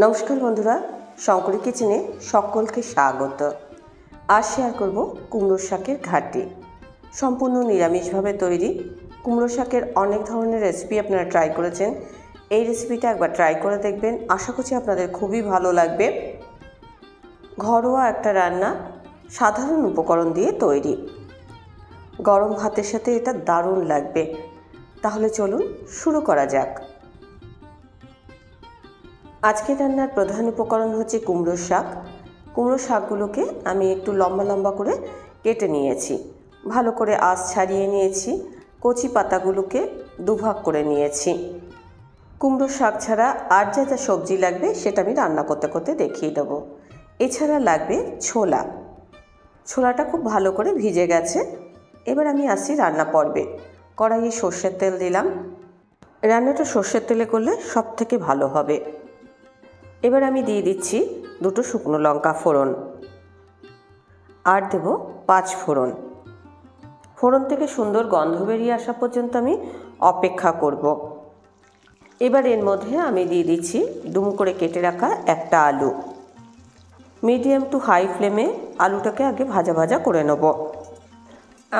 নমস্কার বন্ধুরা, শঙ্করী কিচেনে সকলকে স্বাগত। আজ শেয়ার করব কুমড়ো শাকের ঘাটি। সম্পূর্ণ নিরামিষভাবে তৈরি কুমড়ো শাকের অনেক ধরনের রেসিপি আপনারা ট্রাই করেছেন। এই রেসিপিটা একবার ট্রাই করে দেখবেন, আশা করছি আপনাদের খুবই ভালো লাগবে। ঘরোয়া একটা রান্না, সাধারণ উপকরণ দিয়ে তৈরি। গরম ভাতের সাথে এটা দারুণ লাগবে। তাহলে চলুন শুরু করা যাক। আজকের রান্নার প্রধান উপকরণ হচ্ছে কুমড়ো শাক। কুমড়ো শাকগুলোকে আমি একটু লম্বা লম্বা করে কেটে নিয়েছি, ভালো করে আঁশ ছাড়িয়ে নিয়েছি, কচি পাতাগুলোকে দুভাগ করে নিয়েছি। কুমড়ো শাক ছাড়া আর যা যা সবজি লাগবে সেটা আমি রান্না করতে করতে দেখিয়ে দেবো। এছাড়া লাগবে ছোলা। ছোলাটা খুব ভালো করে ভিজে গেছে। এবার আমি আসছি রান্না পর্বে। কড়াইয়ে সর্ষের তেল দিলাম। রান্নাটা সর্ষের তেলে করলে সব থেকে ভালো হবে। এবার আমি দিয়ে দিচ্ছি 2 শুকনো লঙ্কা ফোড়ন, আর দেব 5 ফোড়ন। ফোড়ন থেকে সুন্দর গন্ধ বেরিয়ে আসা পর্যন্ত আমি অপেক্ষা করব। এবার এর মধ্যে আমি দিয়ে দিচ্ছি ডুমো করে কেটে রাখা একটা আলু। মিডিয়াম টু হাই ফ্লেমে আলুটাকে আগে ভাজা ভাজা করে নেব।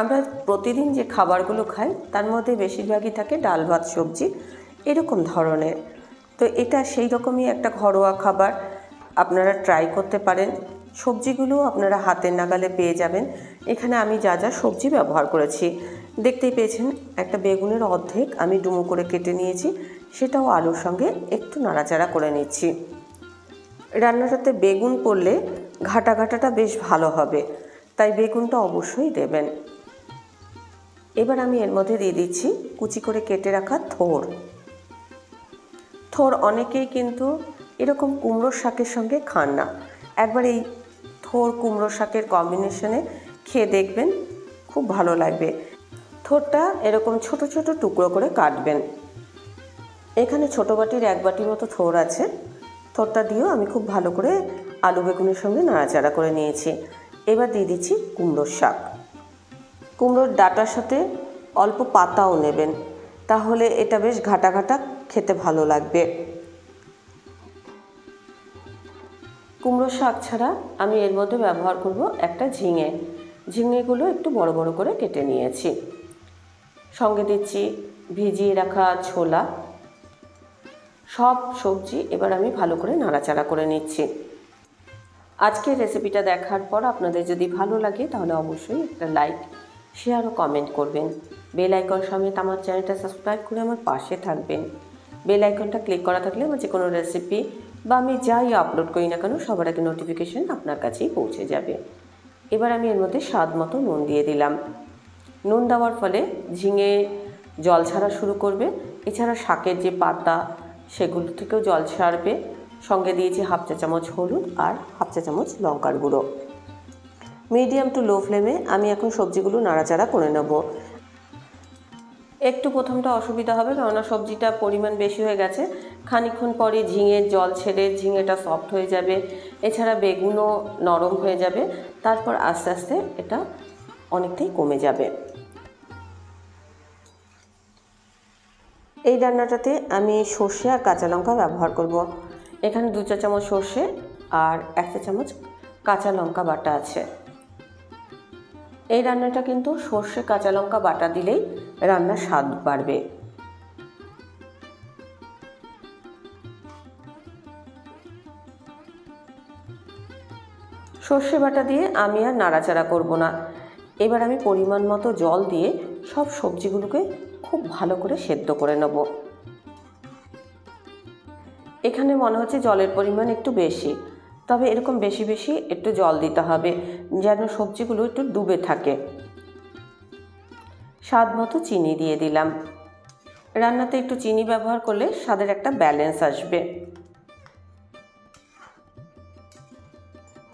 আমরা প্রতিদিন যে খাবারগুলো খাই তার মধ্যে বেশিরভাগই থাকে ডাল ভাত সবজি এরকম ধরনের। তো এটা সেই রকমই একটা ঘরোয়া খাবার, আপনারা ট্রাই করতে পারেন। সবজিগুলো আপনারা হাতের নাগালে পেয়ে যাবেন। এখানে আমি যা যা সবজি ব্যবহার করেছি দেখতেই পেয়েছেন। একটা বেগুনের অর্ধেক আমি ডুমো করে কেটে নিয়েছি, সেটাও আলুর সঙ্গে একটু নাড়াচাড়া করে নিচ্ছি। রান্নাটাতে বেগুন পড়লে ঘাটাটা বেশ ভালো হবে, তাই বেগুনটা অবশ্যই দেবেন। এবার আমি এর মধ্যে দিয়ে দিচ্ছি কুচি করে কেটে রাখা থোড়। অনেকেই কিন্তু এরকম কুমড়োর শাকের সঙ্গে খান না। একবার এই থোড় কুমড়ো শাকের কম্বিনেশনে খেয়ে দেখবেন, খুব ভালো লাগবে। থোড়টা এরকম ছোট ছোট টুকরো করে কাটবেন। এখানে ছোটো বাটির 1 বাটি মতো থোড় আছে। থোড়টা দিয়েও আমি খুব ভালো করে আলু বেগুনের সঙ্গে নাড়াচাড়া করে নিয়েছি। এবার দিয়ে দিচ্ছি কুমড়োর শাক। কুমড়োর ডাঁটার সাথে অল্প পাতাও নেবেন, তাহলে এটা বেশ ঘাটা খেতে ভালো লাগবে। কুমড়ো শাক ছাড়া আমি এর মধ্যে ব্যবহার করব একটা ঝিঙে। ঝিঙেগুলো একটু বড় বড় করে কেটে নিয়েছি। সঙ্গে দিচ্ছি ভিজিয়ে রাখা ছোলা। সব সবজি এবার আমি ভালো করে নাড়াচাড়া করে নিচ্ছি। আজকের রেসিপিটা দেখার পর আপনাদের যদি ভালো লাগে তাহলে অবশ্যই একটা লাইক, শেয়ার ও কমেন্ট করবেন। বেল আইকন সমেত আমার চ্যানেলটা সাবস্ক্রাইব করে আমার পাশে থাকবেন। বেল আইকনটা ক্লিক করা থাকলে আমার যে কোনো রেসিপি বা আমি যাই আপলোড করি না কেন সবার আগে নোটিফিকেশন আপনার কাছেই পৌঁছে যাবে। এবার আমি এর মধ্যে স্বাদ মতো নুন দিয়ে দিলাম। নুন দেওয়ার ফলে ঝিঙে জল ছাড়া শুরু করবে। এছাড়া শাকের যে পাতা সেগুলো থেকেও জল ছাড়বে। সঙ্গে দিয়েছি 1/2 চা চামচ হলুদ আর 1/2 চা চামচ লঙ্কার গুঁড়ো। মিডিয়াম টু লো ফ্লেমে আমি এখন সবজিগুলো নাড়াচাড়া করে নেব। একটু প্রথমটা অসুবিধা হবে, কেননা সবজিটা পরিমাণ বেশি হয়ে গেছে। খানিকক্ষণ পরে ঝিঙের জল ছেড়ে ঝিঙেটা সফট হয়ে যাবে। এছাড়া বেগুনও নরম হয়ে যাবে। তারপর আস্তে আস্তে এটা অনেকটাই কমে যাবে। এই রান্নাটাতে আমি সর্ষে আর কাঁচা লঙ্কা ব্যবহার করব। এখানে 2 চা চামচ সর্ষে আর 1 চা চামচ কাঁচা লঙ্কা বাটা আছে। এই রান্নাটা কিন্তু সর্ষে কাঁচা লঙ্কা বাটা দিলেই রান্নার স্বাদ বাড়বে। সর্ষে বাটা দিয়ে আমি আর নাড়াচাড়া করব না। এবার আমি পরিমাণ মতো জল দিয়ে সব সবজিগুলোকে খুব ভালো করে সেদ্ধ করে নেব। এখানে মনে হচ্ছে জলের পরিমাণ একটু বেশি, তবে এরকম বেশি বেশি একটু জল দিতে হবে যেন সবজিগুলো একটু ডুবে থাকে। স্বাদ মতো চিনি দিয়ে দিলাম। রান্নাতে একটু চিনি ব্যবহার করলে স্বাদের একটা ব্যালেন্স আসবে।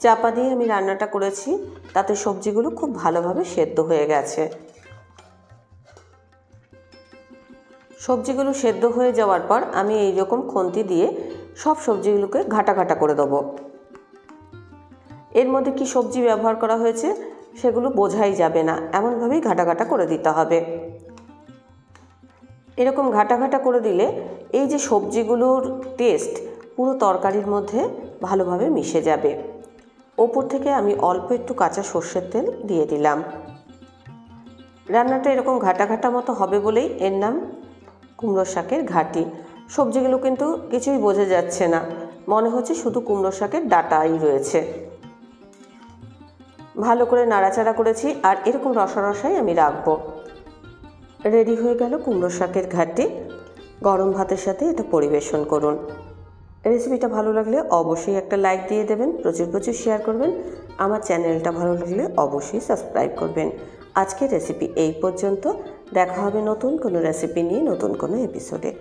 চাপা দিয়ে আমি রান্নাটা করেছি, তাতে সবজিগুলো খুব ভালোভাবে সেদ্ধ হয়ে গেছে। সবজিগুলো সেদ্ধ হয়ে যাওয়ার পর আমি এই রকম খুন্তি দিয়ে সব সবজিগুলোকে ঘাটা করে দেবো। এর মধ্যে কি সবজি ব্যবহার করা হয়েছে সেগুলো বোঝাই যাবে না, এমনভাবেই ঘাটা করে দিতে হবে। এরকম ঘাটা করে দিলে এই যে সবজিগুলোর টেস্ট পুরো তরকারির মধ্যে ভালোভাবে মিশে যাবে। ওপর থেকে আমি অল্প একটু কাঁচা সর্ষের তেল দিয়ে দিলাম। রান্নাটা এরকম ঘাটা ঘাটা মতো হবে বলেই এর নাম কুমড়ো শাকের ঘাটি। সবজিগুলো কিন্তু কিছুই বোঝা যাচ্ছে না, মনে হচ্ছে শুধু কুমড়ো শাকের ডাঁটাই রয়েছে। ভালো করে নাড়াচাড়া করেছি আর এরকম রসা রসাই আমি রাখবো। রেডি হয়ে গেল কুমড়ো শাকের ঘাটি। গরম ভাতের সাথে এটা পরিবেশন করুন। রেসিপিটা ভালো লাগলে অবশ্যই একটা লাইক দিয়ে দেবেন, প্রচুর প্রচুর শেয়ার করবেন। আমার চ্যানেলটা ভালো লাগলে অবশ্যই সাবস্ক্রাইব করবেন। আজকের রেসিপি এই পর্যন্ত। দেখা হবে নতুন কোনো রেসিপি নিয়ে নতুন কোনো এপিসোডে।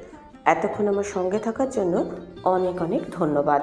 এতক্ষণ আমার সঙ্গে থাকার জন্য অনেক অনেক ধন্যবাদ।